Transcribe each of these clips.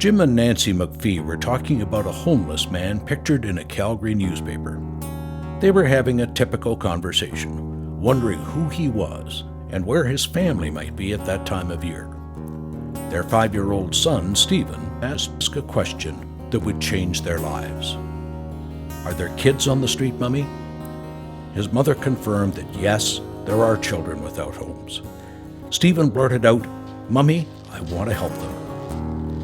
Jim and Nancy McPhee were talking about a homeless man pictured in a Calgary newspaper. They were having a typical conversation, wondering who he was and where his family might be at that time of year. Their 5-year-old son, Stephen, asked a question that would change their lives. "Are there kids on the street, Mummy?" His mother confirmed that yes, there are children without homes. Stephen blurted out, "Mummy, I want to help them."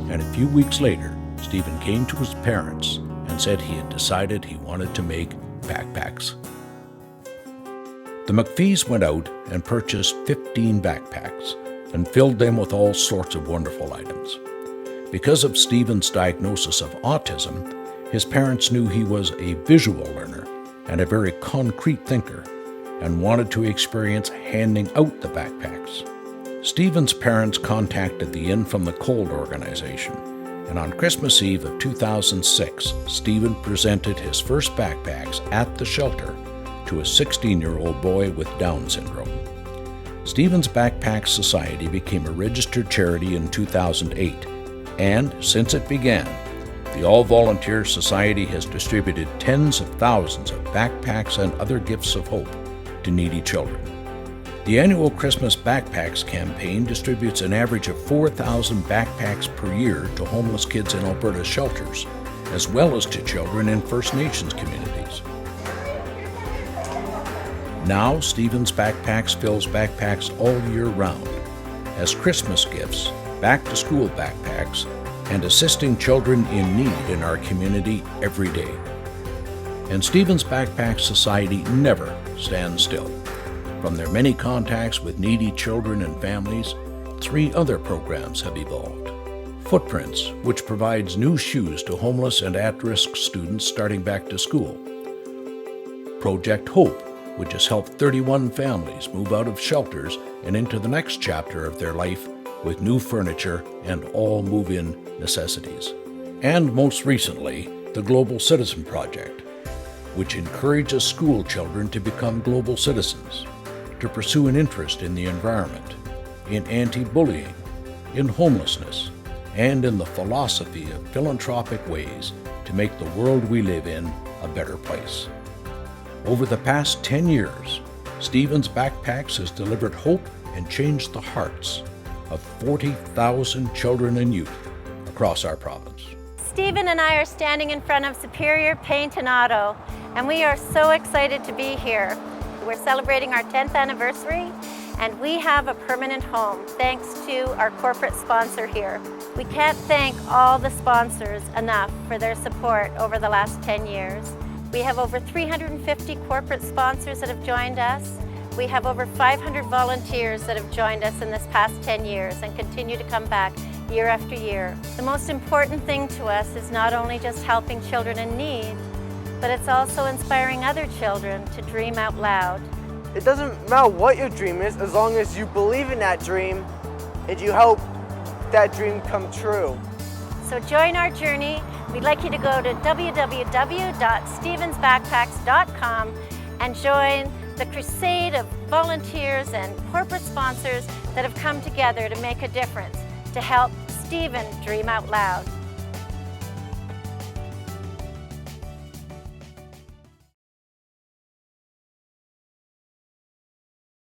And a few weeks later, Stephen came to his parents and said he had decided he wanted to make backpacks. The McPhees went out and purchased 15 backpacks and filled them with all sorts of wonderful items. Because of Stephen's diagnosis of autism, his parents knew he was a visual learner and a very concrete thinker and wanted to experience handing out the backpacks. Stephen's parents contacted the In from the Cold organization, and on Christmas Eve of 2006, Stephen presented his first backpacks at the shelter to a 16-year-old boy with Down syndrome. Stephen's Backpack Society became a registered charity in 2008, and since it began, the All-Volunteer Society has distributed tens of thousands of backpacks and other gifts of hope to needy children. The annual Christmas Backpacks campaign distributes an average of 4,000 backpacks per year to homeless kids in Alberta's shelters, as well as to children in First Nations communities. Now, Stephen's Backpacks fills backpacks all year round as Christmas gifts, back-to-school backpacks, and assisting children in need in our community every day. And Stephen's Backpack Society never stands still. From their many contacts with needy children and families, 3 other programs have evolved. Footprints, which provides new shoes to homeless and at-risk students starting back to school. Project Hope, which has helped 31 families move out of shelters and into the next chapter of their life with new furniture and all move-in necessities. And most recently, the Global Citizen Project, which encourages school children to become global citizens, to pursue an interest in the environment, in anti-bullying, in homelessness, and in the philosophy of philanthropic ways to make the world we live in a better place. Over the past 10 years, Stephen's Backpacks has delivered hope and changed the hearts of 40,000 children and youth across our province. Stephen and I are standing in front of Superior Paint and Auto, and we are so excited to be here. We're celebrating our 10th anniversary, and we have a permanent home thanks to our corporate sponsor here. We can't thank all the sponsors enough for their support over the last 10 years. We have over 350 corporate sponsors that have joined us. We have over 500 volunteers that have joined us in this past 10 years and continue to come back year after year. The most important thing to us is not only just helping children in need, but it's also inspiring other children to dream out loud. It doesn't matter what your dream is, as long as you believe in that dream and you help that dream come true. So join our journey. We'd like you to go to www.stephensbackpacks.com and join the crusade of volunteers and corporate sponsors that have come together to make a difference, to help Stephen dream out loud.